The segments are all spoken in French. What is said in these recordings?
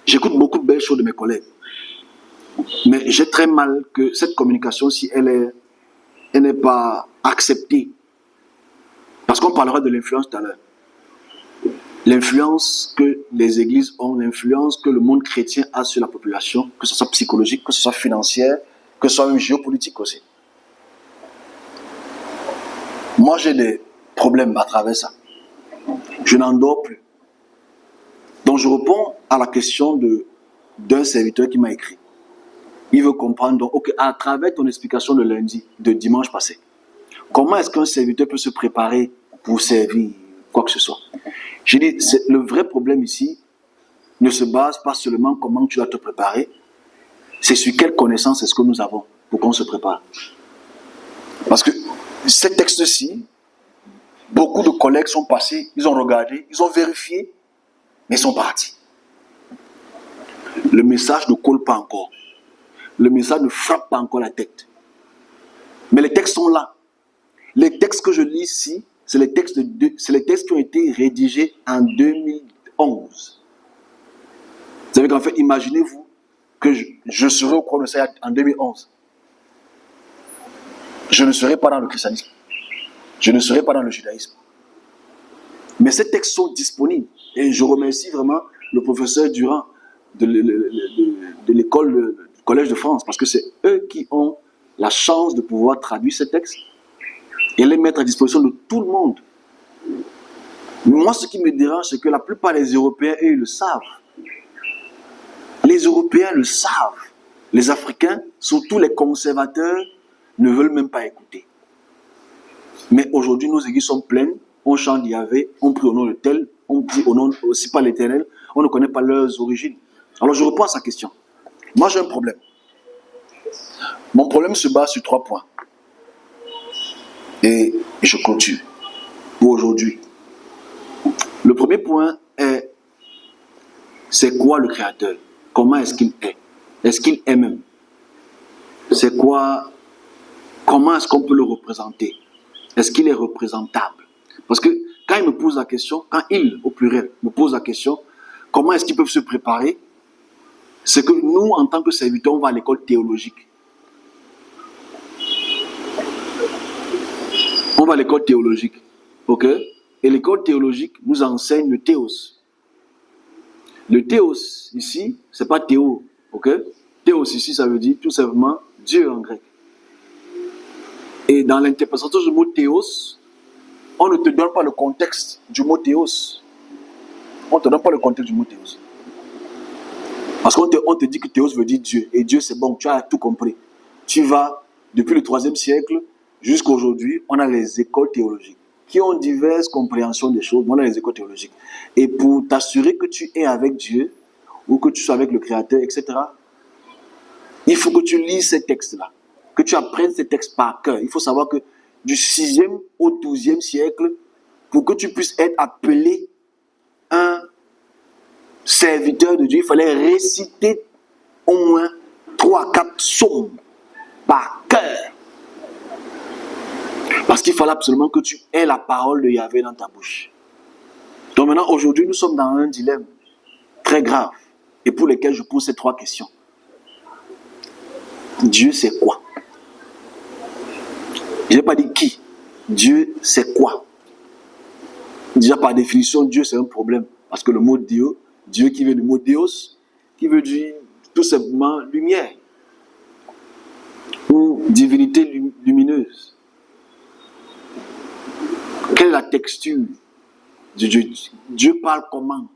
J'écoute beaucoup de belles choses de mes collègues. Mais j'ai très mal que cette communication, si elle n'est pas acceptée. Parce qu'on parlera de l'influence tout à l'heure. L'influence que les églises ont, l'influence que le monde chrétien a sur la population, que ce soit psychologique, que ce soit financière, que ce soit même géopolitique aussi. Moi, j'ai des problèmes à travers ça. Je n'en dors plus. Donc, je réponds à la question d'un serviteur qui m'a écrit. Il veut comprendre, donc, ok, à travers ton explication de lundi, de dimanche passé, comment est-ce qu'un serviteur peut se préparer pour servir quoi que ce soit? J'ai dit, le vrai problème ici ne se base pas seulement comment tu dois te préparer, c'est sur quelle connaissance est-ce que nous avons pour qu'on se prépare. Parce que ces textes-ci, beaucoup de collègues sont passés, ils ont regardé, ils ont vérifié, mais ils sont partis. Le message ne colle pas encore. Le message ne frappe pas encore la tête. Mais les textes sont là. Les textes que je lis ici, c'est les textes qui ont été rédigés en 2011. Vous savez qu'en fait, imaginez-vous que je serai au cours de ça en 2011. Je ne serai pas dans le christianisme. Je ne serai pas dans le judaïsme. Mais ces textes sont disponibles. Et je remercie vraiment le professeur Durand de l'école, du Collège de France, parce que c'est eux qui ont la chance de pouvoir traduire ces textes et les mettre à disposition de tout le monde. Moi, ce qui me dérange, c'est que la plupart des Européens, eux, ils le savent. Les Européens le savent. Les Africains, surtout les conservateurs, ne veulent même pas écouter. Mais aujourd'hui, nos églises sont pleines. On chante Yahvé, on prie au nom de tel, on dit au nom aussi pas l'Éternel. On ne connaît pas leurs origines. Alors, je reprends à sa question. Moi, j'ai un problème. Mon problème se base sur 3 points. Et je continue pour aujourd'hui. Le premier point est, c'est quoi le Créateur? Comment est-ce qu'il est? Est-ce qu'il est même? C'est quoi? Comment est-ce qu'on peut le représenter? Est-ce qu'il est représentable? Parce que quand il me pose la question, quand il, au pluriel, me pose la question, comment est-ce qu'ils peuvent se préparer? C'est que nous, en tant que serviteurs, on va à l'école théologique. On va à l'école théologique, ok? Et l'école théologique nous enseigne le théos. Le théos, ici, c'est pas théo, ok? Théos, ici, ça veut dire tout simplement Dieu en grec. Et dans l'interprétation du mot théos, on ne te donne pas le contexte du mot théos. On ne te donne pas le contexte du mot théos. Parce qu'on te dit que théos veut dire Dieu. Et Dieu, c'est bon, tu as tout compris. Tu vas, depuis le 3e siècle jusqu'à aujourd'hui, on a les écoles théologiques qui ont diverses compréhensions des choses. On a les écoles théologiques. Et pour t'assurer que tu es avec Dieu, ou que tu sois avec le Créateur, etc., il faut que tu lises ces textes-là, que tu apprennes ces textes par cœur. Il faut savoir que du 6e au 12e siècle, pour que tu puisses être appelé un serviteur de Dieu, il fallait réciter au moins 3-4 psaumes par cœur. Parce qu'il fallait absolument que tu aies la parole de Yahvé dans ta bouche. Donc maintenant, aujourd'hui, nous sommes dans un dilemme très grave et pour lequel je pose ces 3 questions. Dieu, c'est quoi? Je n'ai pas dit qui. Dieu, c'est quoi? Déjà, par définition, Dieu, c'est un problème. Parce que le mot Dieu, Dieu qui vient du mot Deus, qui veut dire tout simplement lumière. Ou divinité lumineuse. Quelle est la texture de Dieu? Dieu parle comment?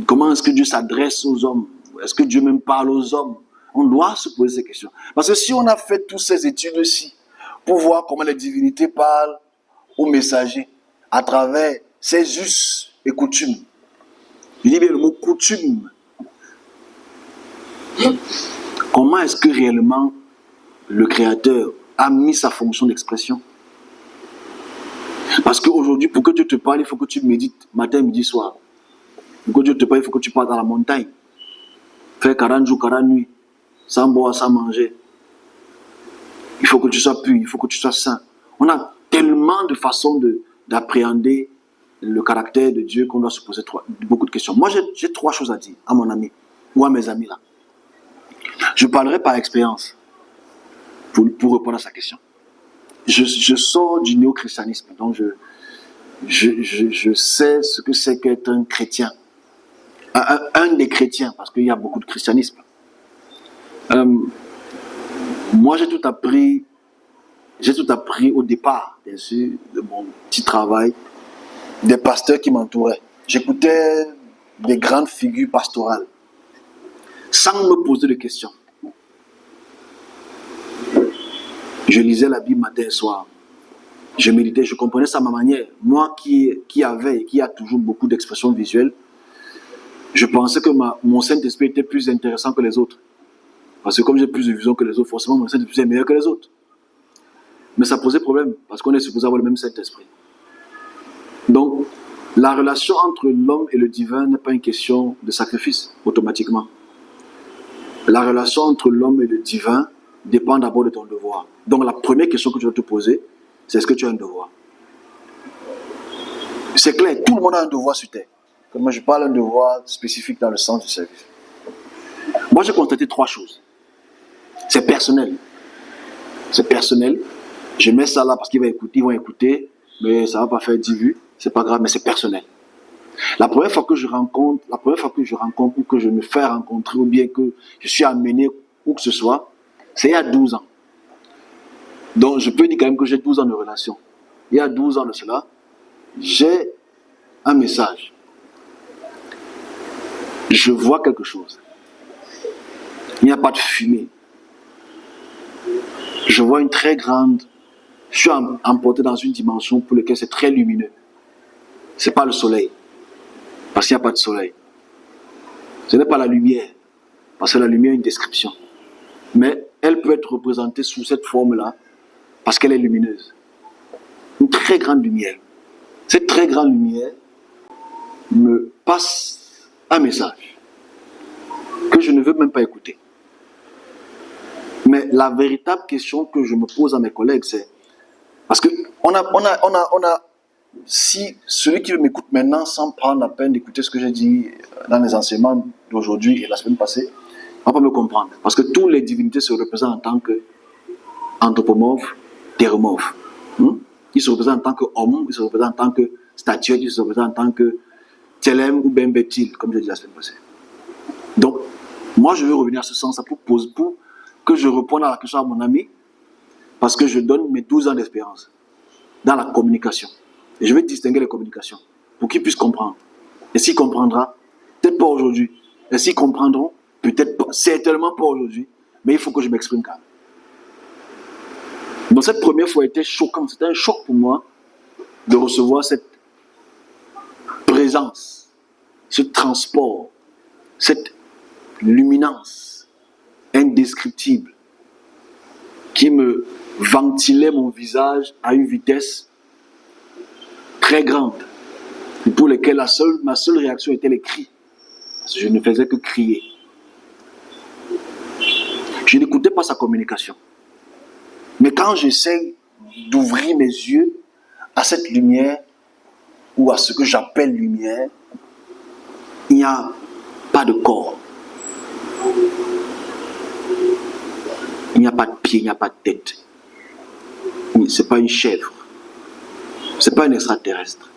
Comment est-ce que Dieu s'adresse aux hommes? Est-ce que Dieu même parle aux hommes? On doit se poser ces questions. Parce que si on a fait toutes ces études-ci pour voir comment les divinités parlent aux messagers à travers ces us et coutumes, je dis bien le mot coutume. Comment est-ce que réellement le Créateur a mis sa fonction d'expression? Parce qu'aujourd'hui, pour que Dieu te parle, il faut que tu médites matin, midi, soir. Pour que Dieu te parle, il faut que tu partes dans la montagne. Faire 40 jours, 40 nuits, sans boire, sans manger. Il faut que tu sois pur, il faut que tu sois saint. On a tellement de façons d'appréhender le caractère de Dieu qu'on doit se poser beaucoup de questions. Moi, j'ai 3 choses à dire à mon ami ou à mes amis là. Je parlerai par expérience pour répondre à sa question. Je sors du néo-christianisme, donc je sais ce que c'est qu'être un chrétien. Un des chrétiens, parce qu'il y a beaucoup de christianisme. Moi, j'ai tout appris au départ, bien sûr, de mon petit travail, des pasteurs qui m'entouraient. J'écoutais des grandes figures pastorales, sans me poser de questions. Je lisais la Bible matin et soir. Je méditais, je comprenais ça à ma manière. Moi qui avait et qui a toujours beaucoup d'expressions visuelles, je pensais que mon Saint-Esprit était plus intéressant que les autres. Parce que comme j'ai plus de vision que les autres, forcément mon Saint-Esprit est meilleur que les autres. Mais ça posait problème, parce qu'on est supposé avoir le même Saint-Esprit. Donc, la relation entre l'homme et le divin n'est pas une question de sacrifice, automatiquement. La relation entre l'homme et le divin dépend d'abord de ton devoir. Donc, la première question que tu dois te poser, c'est est-ce que tu as un devoir? C'est clair, tout le monde a un devoir sur terre. Comme moi, je parle d'un devoir spécifique dans le sens du service. Moi, j'ai constaté 3 choses. C'est personnel. C'est personnel. Je mets ça là parce qu'ils vont écouter, mais ça ne va pas faire 10 vues. C'est pas grave, mais c'est personnel. La première fois que je rencontre, ou que je me fais rencontrer, ou bien que je suis amené où que ce soit, c'est il y a 12 ans. Donc, je peux dire quand même que j'ai 12 ans de relation. Il y a 12 ans de cela, j'ai un message. Je vois quelque chose. Il n'y a pas de fumée. Je vois une très grande... Je suis emporté dans une dimension pour laquelle c'est très lumineux. Ce n'est pas le soleil, parce qu'il n'y a pas de soleil. Ce n'est pas la lumière, parce que la lumière est une description. Mais elle peut être représentée sous cette forme-là, parce qu'elle est lumineuse. Une très grande lumière. Cette très grande lumière me passe un message que je ne veux même pas écouter. Mais la véritable question que je me pose à mes collègues, c'est parce que si celui qui m'écoute maintenant sans prendre la peine d'écouter ce que j'ai dit dans les enseignements d'aujourd'hui et la semaine passée, ne va pas me comprendre. Parce que toutes les divinités se représentent en tant qu'anthropomorphes, théromorphes. Ils se représentent en tant qu'homme, ils se représentent en tant que statuette, ils se représentent en tant que Télème ou Bembétil, comme j'ai dit la semaine passée. Donc, moi je veux revenir à ce sens pour que je réponde à la question à mon ami, parce que je donne mes 12 ans d'expérience dans la communication. Et je vais distinguer les communications pour qu'ils puissent comprendre. Et s'ils comprendront, peut-être pas aujourd'hui. Et s'ils comprendront, peut-être pas, certainement pas aujourd'hui, mais il faut que je m'exprime quand même. Donc cette première fois a été choquante. C'était un choc pour moi de recevoir cette présence, ce transport, cette luminance indescriptible qui me ventilait mon visage à une vitesse très grande, pour lesquelles ma seule réaction était les cris. Parce que je ne faisais que crier. Je n'écoutais pas sa communication. Mais quand j'essaie d'ouvrir mes yeux à cette lumière, ou à ce que j'appelle lumière, il n'y a pas de corps. Il n'y a pas de pied, il n'y a pas de tête. Ce n'est pas une chèvre. Ce n'est pas un extraterrestre.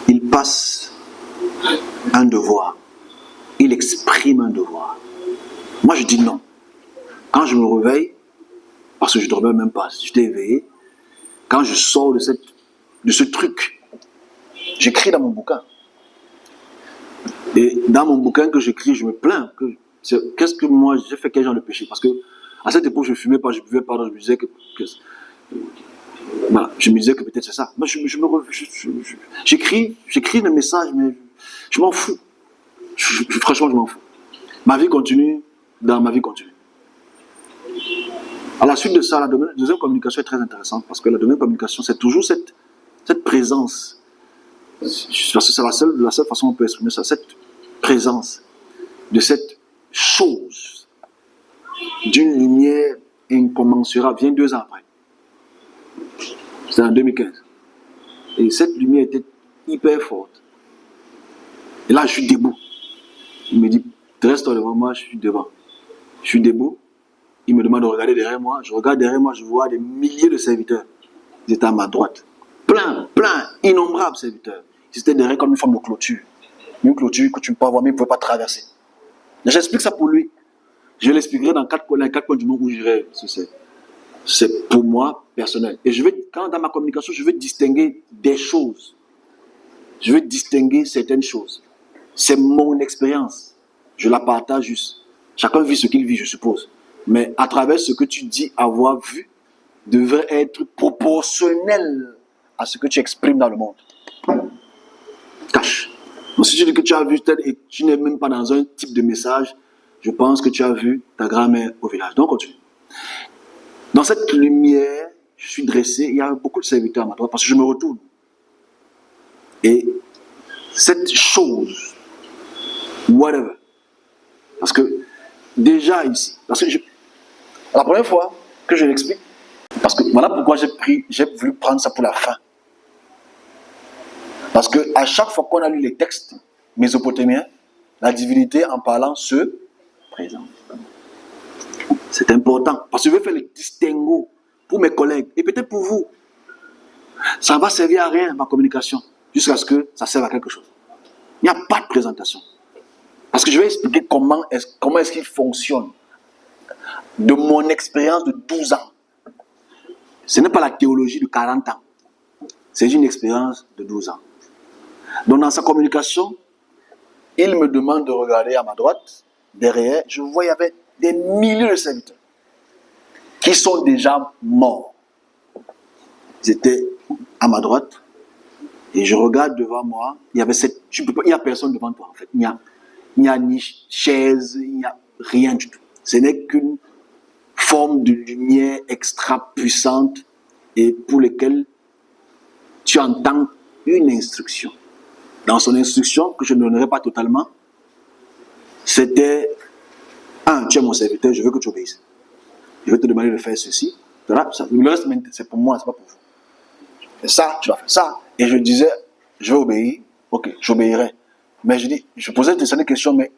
Il passe un devoir. Il exprime un devoir. Moi, je dis non. Quand je me réveille, parce que je ne dormais même pas, j'étais éveillé, quand je sors de ce truc, j'écris dans mon bouquin. Et dans mon bouquin que j'écris, je me plains. Qu'est-ce que moi, j'ai fait quel genre de péché? Parce que à cette époque, je ne fumais pas, je ne buvais pas, donc je me disais voilà, je me disais que peut-être c'est ça. Moi, j'écris le message, mais je m'en fous. Franchement, je m'en fous. Ma vie continue, dans ma vie continue. À la suite de ça, la deuxième communication est très intéressante, parce que la deuxième communication, c'est toujours cette présence. Parce que c'est la seule façon qu'on peut exprimer ça, cette présence de cette chose, d'une lumière incommensurable, vient 2 ans après. C'est en 2015. Et cette lumière était hyper forte. Et là, je suis debout. Il me dit, dresse-toi devant moi, je suis devant. Je suis debout. Il me demande de regarder derrière moi. Je regarde derrière moi, je vois des milliers de serviteurs. Ils étaient à ma droite. Plein, innombrables serviteurs. Ils étaient derrière comme une forme de clôture. Une clôture que tu ne peux pas voir, mais ils ne pouvaient pas traverser. J'explique ça pour lui. Je l'expliquerai dans 4 points du monde où j'irai. C'est pour moi personnel. Et quand dans ma communication, je veux distinguer des choses. Je veux distinguer certaines choses. C'est mon expérience. Je la partage juste. Chacun vit ce qu'il vit, je suppose. Mais à travers ce que tu dis avoir vu, devrait être proportionnel à ce que tu exprimes dans le monde. Cache. Donc si tu dis que tu as vu tel et tu n'es même pas dans un type de message, je pense que tu as vu ta grand-mère au village. Donc continue. Dans cette lumière, je suis dressé, il y a beaucoup de serviteurs à ma droite parce que je me retourne. Et cette chose, whatever, parce que déjà ici, la première fois que je l'explique, parce que voilà pourquoi j'ai voulu prendre ça pour la fin. Parce que à chaque fois qu'on a lu les textes mésopotamiens, la divinité en parlant se présente. C'est important. Parce que je veux faire le distinguo pour mes collègues et peut-être pour vous. Ça ne va servir à rien, ma communication, jusqu'à ce que ça serve à quelque chose. Il n'y a pas de présentation. Parce que je vais expliquer comment est-ce qu'il fonctionne. De mon expérience de 12 ans. Ce n'est pas la théologie de 40 ans. C'est une expérience de 12 ans. Donc dans sa communication, il me demande de regarder à ma droite, derrière, je vois il y avait des milliers de serviteurs qui sont déjà morts. Ils étaient à ma droite et je regarde devant moi, il n'y a personne devant toi en fait. Il n'y a ni chaise, il n'y a rien du tout. Ce n'est qu'une forme de lumière extra puissante et pour lesquelles tu entends une instruction. Dans son instruction, que je ne donnerai pas totalement, c'était tu es mon serviteur, je veux que tu obéisses. Je vais te demander de faire ceci. Le reste, c'est pour moi, c'est pas pour vous. Et ça, tu vas faire ça. Et je disais, je vais obéir. Ok, j'obéirai. Mais je posais des questions, mais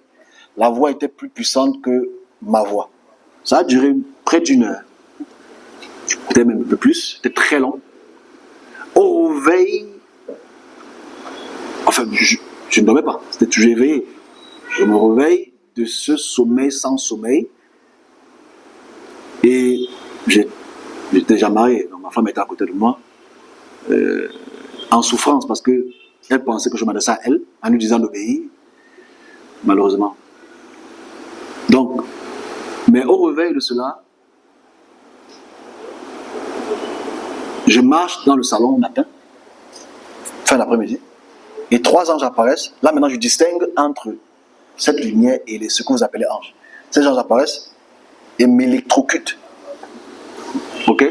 la voix était plus puissante que ma voix. Ça a duré près d'une heure. Peut-être même un peu plus. C'était très long. Au réveil, enfin, je ne dormais pas. C'était toujours éveillé. Je me réveille de ce sommeil sans sommeil. Et j'étais déjà marié. Donc ma femme était à côté de moi. En souffrance parce qu'elle pensait que je m'adressais à elle en lui disant d'obéir. Malheureusement. Donc, mais au réveil de cela, je marche dans le salon au matin, fin d'après-midi, et 3 anges apparaissent. Là maintenant je distingue entre cette lumière et ce que vous appelez anges. Ces anges apparaissent et m'électrocutent. Ok?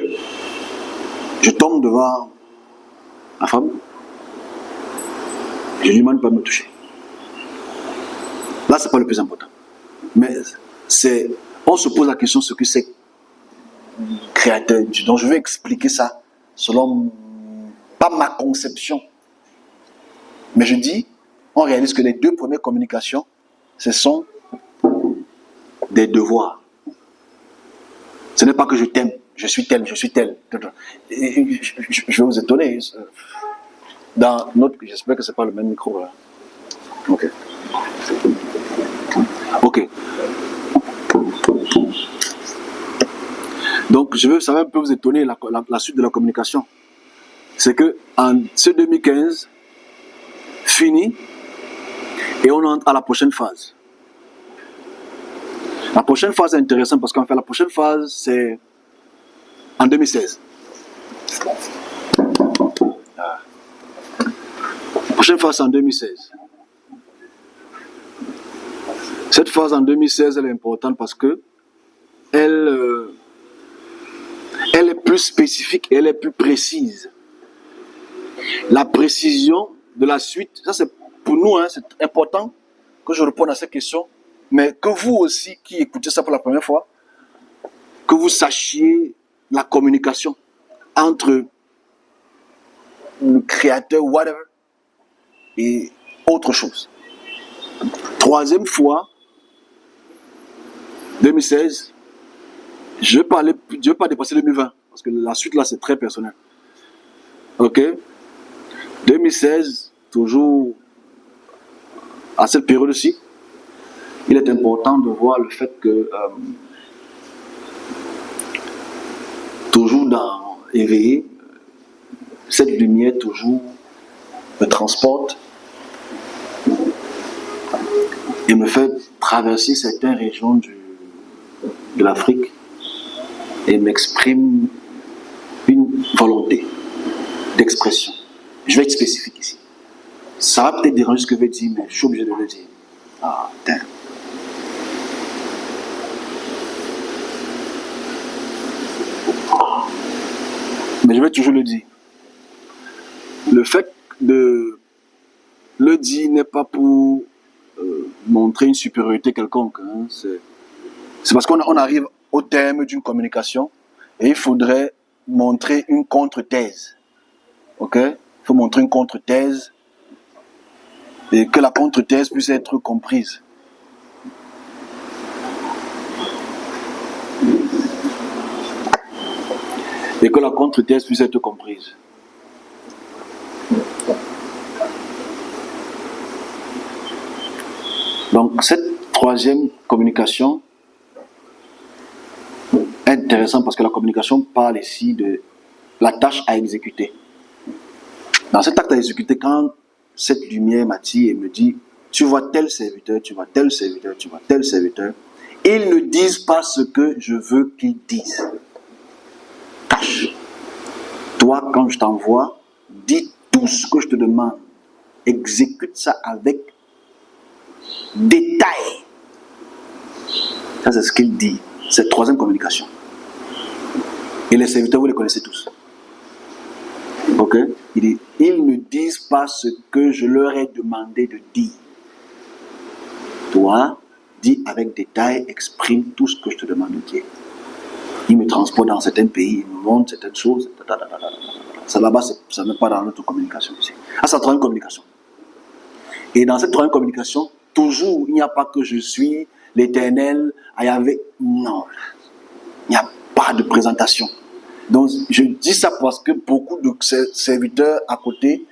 Je tombe devant ma femme. Je lui demande de ne pas me toucher. Là, ce n'est pas le plus important. Mais on se pose la question ce que c'est créateur. Donc je vais expliquer ça selon pas ma conception. Mais je dis, on réalise que les 2 premières communications, ce sont des devoirs. Ce n'est pas que je t'aime, je suis tel, je suis tel. Et je vais vous étonner. J'espère que ce n'est pas le même micro là. Ok. Ok. Donc, ça va un peu vous étonner la suite de la communication. C'est que ce 2015 finit et on entre à la prochaine phase. La prochaine phase est intéressante parce qu'en fait, la prochaine phase, c'est en 2016. La prochaine phase, c'est en 2016. Cette phase en 2016, elle est importante parce que elle est plus spécifique et elle est plus précise. La précision de la suite, ça c'est pour nous, c'est important que je réponde à cette question, mais que vous aussi qui écoutez ça pour la première fois, que vous sachiez la communication entre le créateur, whatever, et autre chose. Troisième fois, 2016, je ne vais pas dépasser 2020, parce que la suite là, c'est très personnel. Ok? 2016, toujours à cette période-ci, il est important de voir le fait que toujours éveillé, cette lumière toujours me transporte et me fait traverser certaines régions de l'Afrique et m'exprime une volonté d'expression. Je vais être spécifique ici. Ça va peut-être déranger ce que je vais dire, mais je suis obligé de le dire. Ah, damn. Mais je vais toujours le dire. Le fait de le dire n'est pas pour montrer une supériorité quelconque. Hein. C'est parce qu'on arrive au terme d'une communication et il faudrait montrer une contre-thèse. Ok? Il faut montrer une contre-thèse et que la contre-thèse puisse être comprise. Et que la contre-thèse puisse être comprise. Donc, cette troisième communication est intéressante parce que la communication parle ici de la tâche à exécuter. Dans cet acte à exécuter, quand cette lumière m'attire et me dit « Tu vois tel serviteur, tu vois tel serviteur, tu vois tel serviteur », ils ne disent pas ce que je veux qu'ils disent. Tâche. Toi, quand je t'envoie, dis tout ce que je te demande. Exécute ça avec détail. Ça, c'est ce qu'il dit. C'est la troisième communication. Et les serviteurs, vous les connaissez tous. Ok? Il dit, ils ne disent pas ce que je leur ai demandé de dire. Toi, dis avec détail, exprime tout ce que je te demande de dire. Il me transporte dans certains pays, il me montre certaines choses. Ça là-bas, ça n'est pas dans notre communication ici. Ah, c'est la troisième communication. Et dans cette troisième communication, toujours, il n'y a pas que je suis l'Éternel, Yahvé. Non. Il n'y a pas de présentation. Donc, je dis ça parce que beaucoup de serviteurs à côté,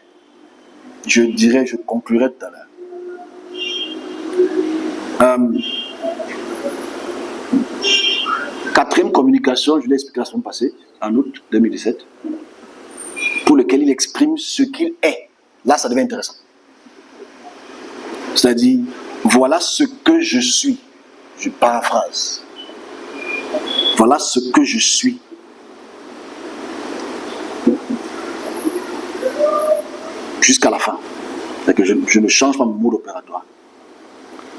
je conclurai tout à l'heure. Quatrième communication, je l'ai expliqué la semaine passée, en août 2017, pour lequel il exprime ce qu'il est. Là, ça devient intéressant. C'est-à-dire, voilà ce que je suis. Je paraphrase. Voilà ce que je suis. Jusqu'à la fin. C'est-à-dire que je ne change pas mon mode opératoire.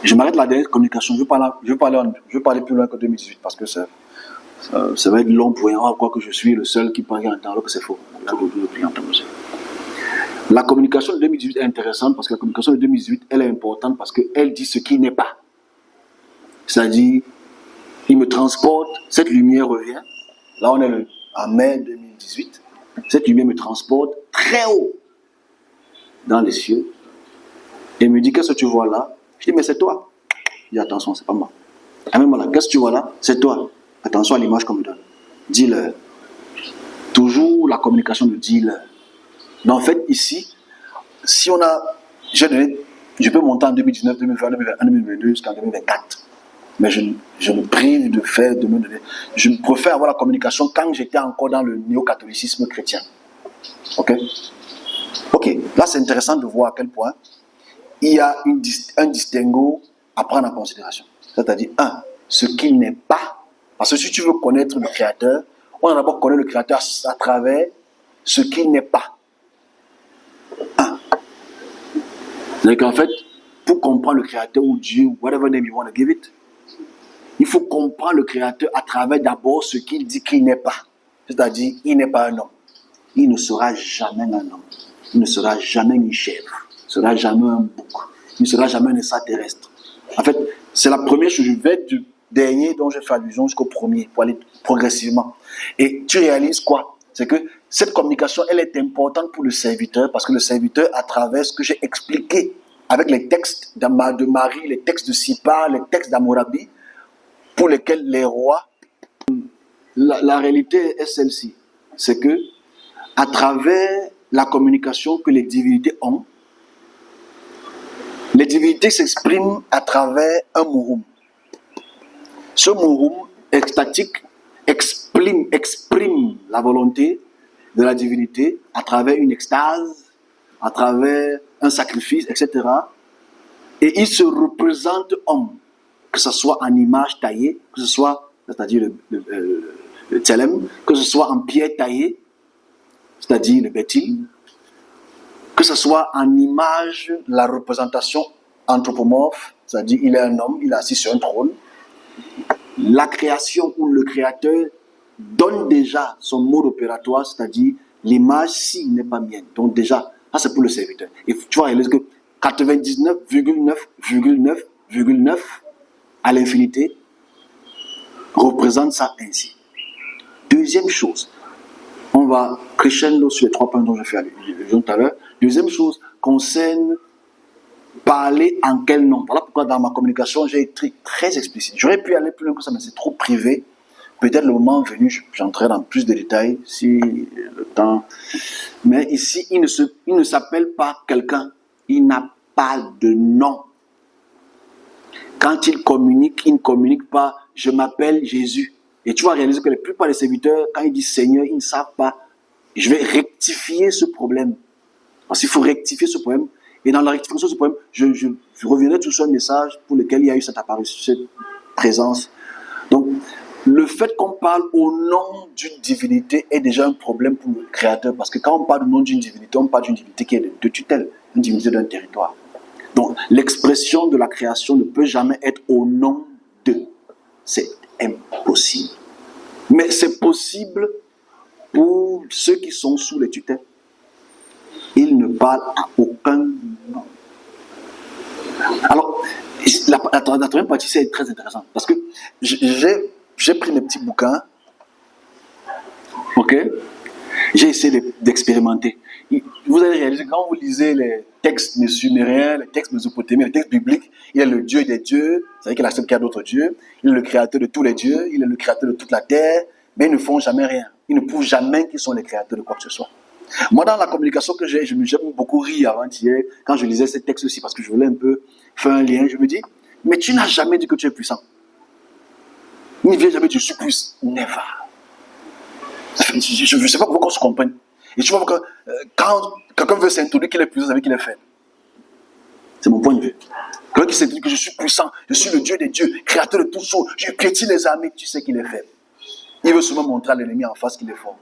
Je m'arrête la dernière communication. Je vais parler plus loin que 2018 parce que ça va être long pour rien, quoi que je suis le seul qui parle en temps alors que c'est faux. La communication de 2018 est intéressante parce que la communication de 2018, elle est importante parce qu'elle dit ce qui n'est pas. C'est-à-dire, il me transporte, cette lumière revient. Là, on est en mai 2018. Cette lumière me transporte très haut dans les cieux et me dit, qu'est-ce que tu vois là? Je dis, mais c'est toi. Je dis, attention, c'est pas moi. Ah, même là, qu'est-ce que tu vois là? C'est toi. Attention à l'image qu'on me donne. Dis-leur. Toujours la communication de dis-leur. Donc, en fait, ici, si on a... Je peux monter en 2019, 2020, 2021, 2022 jusqu'en 2024. Mais je me prive de me donner. Je préfère avoir la communication quand j'étais encore dans le néo-catholicisme chrétien. Ok? Ok. Là, c'est intéressant de voir à quel point il y a un distinguo à prendre en considération. C'est-à-dire, ce qu'il n'est pas. Parce que si tu veux connaître le Créateur, on va d'abord connaître le Créateur à travers ce qu'il n'est pas. C'est-à-dire qu'en fait, pour comprendre le Créateur ou Dieu, whatever name you want to give it, il faut comprendre le Créateur à travers d'abord ce qu'il dit qu'il n'est pas. C'est-à-dire, il n'est pas un homme. Il ne sera jamais un homme. Il ne sera jamais une chèvre. Il ne sera jamais un bouc. Il ne sera jamais un extraterrestre. En fait, c'est la première chose. Je vais du dernier dont j'ai fait allusion jusqu'au premier, pour aller progressivement. Et tu réalises quoi? C'est que cette communication, elle est importante pour le serviteur parce que le serviteur, à travers ce que j'ai expliqué avec les textes de Marie, les textes de Sipa, les textes d'Amorabi, pour lesquels les rois, la réalité est celle-ci. C'est que, à travers la communication que les divinités ont, les divinités s'expriment à travers un mouroum. Ce mouroum extatique exprime la volonté de la divinité à travers une extase, à travers un sacrifice, etc. Et il se représente homme, que ce soit en image taillée, que ce soit, c'est-à-dire le tselem, que ce soit en pierre taillée, c'est-à-dire le bétil, que ce soit en image, la représentation anthropomorphe, c'est-à-dire il est un homme, il est assis sur un trône. La création ou le créateur donne déjà son mode opératoire, c'est-à-dire l'image-ci n'est pas mienne. Donc déjà, ça c'est pour le serviteur. Et tu vois, que 99,9,9,9 à l'infinité représente ça ainsi. Deuxième chose, on va crescendo sur les 3 points dont je fais allusion tout à l'heure. Deuxième chose concerne parler en quel nom. Voilà pourquoi dans ma communication, j'ai été très explicite. J'aurais pu aller plus loin que ça, mais c'est trop privé. Peut-être le moment venu, j'entrerai dans plus de détails, si le temps... Mais ici, il ne s'appelle pas quelqu'un. Il n'a pas de nom. Quand il ne communique pas, je m'appelle Jésus. Et tu vas réaliser que la plupart des serviteurs, quand ils disent Seigneur, ils ne savent pas. Je vais rectifier ce problème. Parce qu'il faut rectifier ce problème. Et dans la rectification de ce problème, je reviendrai tout sur un message pour lequel il y a eu cette apparition, cette présence. Donc, le fait qu'on parle au nom d'une divinité est déjà un problème pour le Créateur. Parce que quand on parle au nom d'une divinité, on parle d'une divinité qui est de tutelle, une divinité d'un territoire. Donc, l'expression de la création ne peut jamais être au nom de. C'est impossible. Mais c'est possible pour ceux qui sont sous les tutelles. Ils ne parlent à aucun nom. Alors, la troisième partie, c'est très intéressant. Parce que j'ai pris mes petits bouquins. Ok? J'ai essayé d'expérimenter. Vous allez réaliser, quand vous lisez les textes sumériens, les textes mésopotamiens, les textes bibliques, il est le Dieu des dieux, c'est-à-dire qu'il accepte qu'il y a d'autres dieux, il est le créateur de tous les dieux, il est le créateur de toute la terre, mais ils ne font jamais rien. Ils ne prouvent jamais qu'ils sont les créateurs de quoi que ce soit. Moi, dans la communication que j'ai beaucoup ri avant-hier, quand je lisais ces textes-ci, parce que je voulais un peu faire un lien, je me dis, mais tu n'as jamais dit que tu es puissant. Il ne vient jamais dire, je suis puissant. Never. Je ne sais pas pourquoi on se comprenne. Et tu vois que quand quelqu'un veut s'introduire qu'il est puissant, ça veut dire qu'il est faible. C'est mon point de vue. Quelqu'un qui s'introduit que je suis puissant, je suis le Dieu des dieux, créateur de toutes choses, je piétine les armées, tu sais qu'il est faible. Il veut seulement montrer à l'ennemi en face qu'il est fort.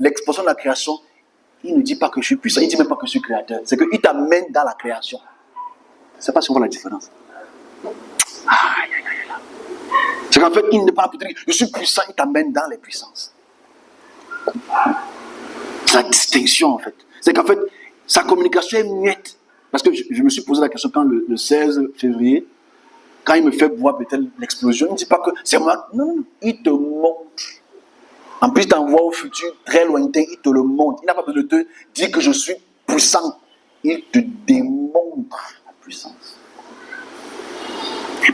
L'expression de la création, il ne dit pas que je suis puissant, il ne dit même pas que je suis créateur. C'est qu'il t'amène dans la création. Je ne sais pas si on voit la différence. Aïe, aïe, aïe. C'est qu'en fait, il ne parle pas de dire je suis puissant, il t'amène dans les puissances. C'est la distinction en fait. C'est qu'en fait, sa communication est muette. Parce que je me suis posé la question quand le 16 février, quand il me fait voir peut-être l'explosion, il ne dit pas que c'est moi. Non, il te montre. En plus, il t'envoie au futur très lointain, il te le montre. Il n'a pas besoin de te dire que je suis puissant. Il te démontre la puissance.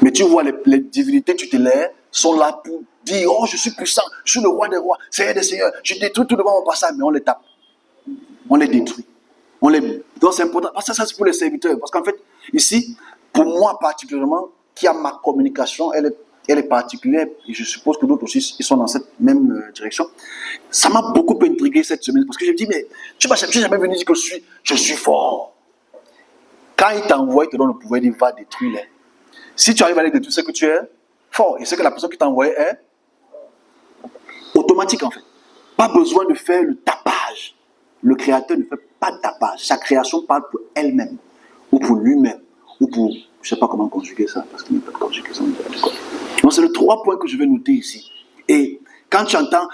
Mais tu vois, les divinités tutélaires sont là pour dire, oh, je suis puissant, je suis le roi des rois, Seigneur des seigneurs, je détruis tout devant mon passage, mais on les tape. On les détruit. Donc c'est important. Parce que ça, c'est pour les serviteurs. Parce qu'en fait, ici, pour moi particulièrement, qui a ma communication, elle est particulière, et je suppose que d'autres aussi, ils sont dans cette même direction. Ça m'a beaucoup intrigué cette semaine, parce que je me dis, mais tu n'es jamais venu dire que je suis fort. Quand il t'envoie, il te donne le pouvoir, il dit, va détruire les. Si tu arrives à les détruire, c'est que tu es fort. Et c'est que la personne qui t'a envoyé est automatique en fait. Pas besoin de faire le tapage. Le créateur ne fait pas de tapage. Sa création parle pour elle-même, ou pour lui-même, ou pour... Je ne sais pas comment conjuguer ça, parce qu'il n'y a pas de conjugaison. Donc c'est le 3 points que je vais noter ici. Et quand tu entends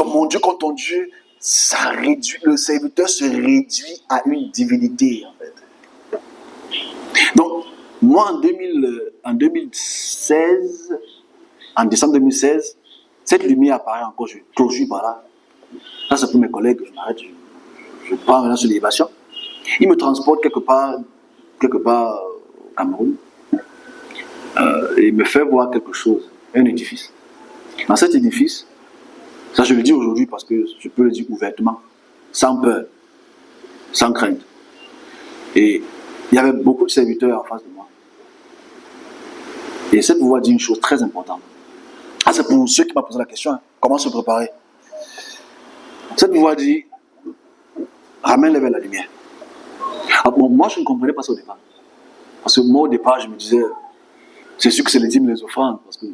mon Dieu contre ton Dieu, ça réduit, le serviteur se réduit à une divinité en fait. Donc, moi en 2016, en décembre 2016, cette lumière apparaît encore, je clôture par là. Ça, c'est pour mes collègues, je m'arrête, je pars maintenant sur l'élévation. Ils me transportent quelque part au Cameroun, et me fait voir quelque chose, un édifice. Dans cet édifice, ça je le dis aujourd'hui parce que je peux le dire ouvertement, sans peur, sans crainte. Et il y avait beaucoup de serviteurs en face de moi. Et cette voix dit une chose très importante. Ah, c'est pour ceux qui m'ont posé la question, hein, comment se préparer. Cette voix dit, ramène-les vers la lumière. Ah, bon, moi, je ne comprenais pas ça au départ. Parce que moi, au départ, je me disais, c'est sûr que c'est les dîmes, les offrandes, parce que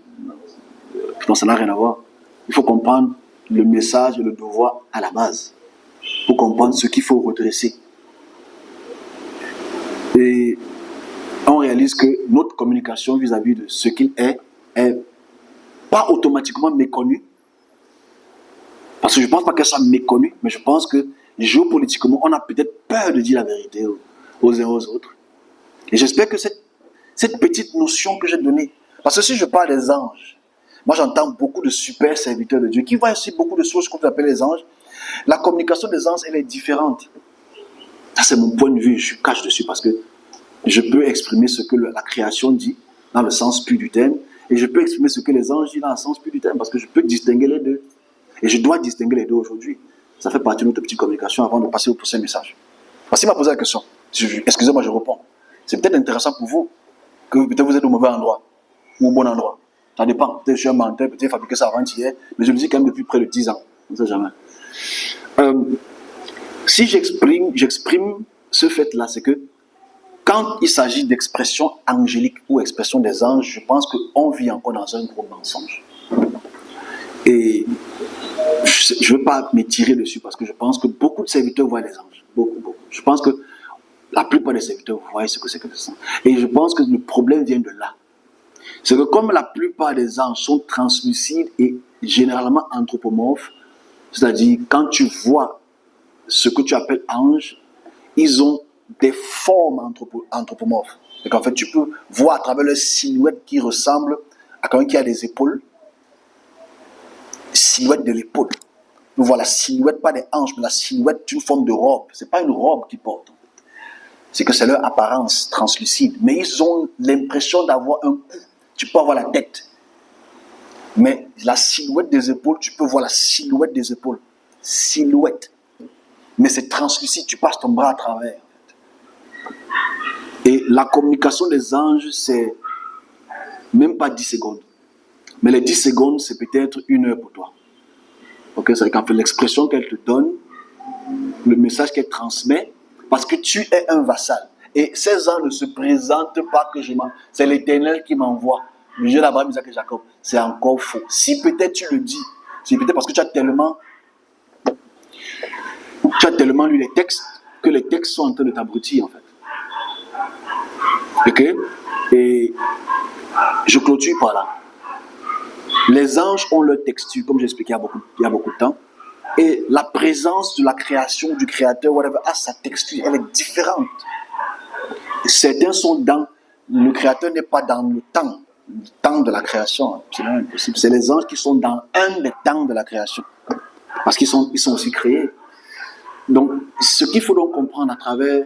je pense que ça n'a rien à voir. Il faut comprendre le message et le devoir à la base, pour comprendre ce qu'il faut redresser. Et on réalise que notre communication vis-à-vis de ce qu'il est pas automatiquement méconnue. Parce que je ne pense pas qu'elle soit méconnue, mais je pense que géopolitiquement, on a peut-être peur de dire la vérité aux uns aux autres. Et j'espère que cette petite notion que j'ai donnée, parce que si je parle des anges, moi j'entends beaucoup de super serviteurs de Dieu qui voient aussi beaucoup de choses qu'on appelle les anges. La communication des anges, elle est différente. Ça, c'est mon point de vue, je suis cash dessus parce que je peux exprimer ce que la création dit dans le sens pur du terme, et je peux exprimer ce que les anges disent dans le sens pur du terme parce que je peux distinguer les deux. Et je dois distinguer les deux aujourd'hui. Ça fait partie de notre petite communication avant de passer au prochain message. Parce qu'il m'a posé la question. Excusez-moi, je réponds. C'est peut-être intéressant pour vous que peut-être vous êtes au mauvais endroit ou au bon endroit. Ça dépend. Peut-être je suis un menteur, peut-être fabriqué ça avant-hier, mais je le dis quand même depuis près de 10 ans. On ne sait jamais. Si j'exprime ce fait-là, c'est que quand il s'agit d'expression angélique ou expression des anges, je pense qu'on vit encore dans un gros mensonge. Et je ne veux pas m'étirer dessus parce que je pense que beaucoup de serviteurs voient les anges. Beaucoup. Je pense que la plupart des serviteurs voient ce que c'est que les anges. Et je pense que le problème vient de là. C'est que comme la plupart des anges sont translucides et généralement anthropomorphes, c'est-à-dire quand tu vois ce que tu appelles ange, ils ont des formes anthropomorphes. Et qu'en fait, tu peux voir à travers leur silhouette qui ressemble à quelqu'un qui a des épaules. Silhouette de l'épaule. Nous voyons la silhouette, pas des hanches, mais la silhouette d'une forme de robe. Ce n'est pas une robe qu'ils portent. En fait. C'est que c'est leur apparence translucide. Mais ils ont l'impression d'avoir un cou. Tu peux avoir la tête. Mais la silhouette des épaules, tu peux voir la silhouette des épaules. Silhouette. Mais c'est translucide, tu passes ton bras à travers. En fait. Et la communication des anges, c'est même pas 10 secondes. Mais les 10 secondes, c'est peut-être 1 heure pour toi. Ok, c'est qu'en fait, l'expression qu'elle te donne, le message qu'elle transmet, parce que tu es un vassal. Et ces anges ne se présentent pas que je m'envoie. C'est l'Éternel qui m'envoie. Le Dieu d'Abraham, Isaac et Jacob. C'est encore faux. Si peut-être tu le dis, c'est peut-être parce que tu as tellement lu les textes, que les textes sont en train de t'abrutir, en fait. Ok? Et je clôture par là. Les anges ont leur texture, comme j'ai expliqué il y a beaucoup de temps. Et la présence de la création, du créateur, whatever, a sa texture, elle est différente. Certains sont dans... Le créateur n'est pas dans le temps de la création. C'est impossible. C'est les anges qui sont dans un des temps de la création. Parce qu'ils sont aussi créés. Donc, ce qu'il faut donc comprendre à travers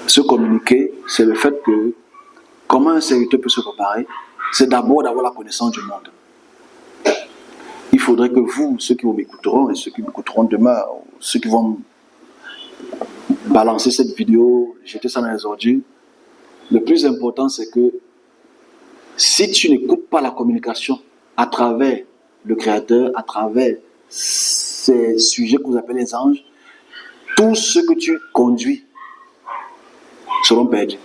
ce communiqué, c'est le fait que comment un serviteur peut se préparer, c'est d'abord d'avoir la connaissance du monde. Il faudrait que vous, ceux qui m'écouteront et ceux qui m'écouteront demain, ceux qui vont balancer cette vidéo, jeter ça dans les ordures, le plus important c'est que si tu n'écoutes pas la communication à travers le Créateur, à travers ces sujets que vous appelez les anges, tout ce que tu conduis seront perdus.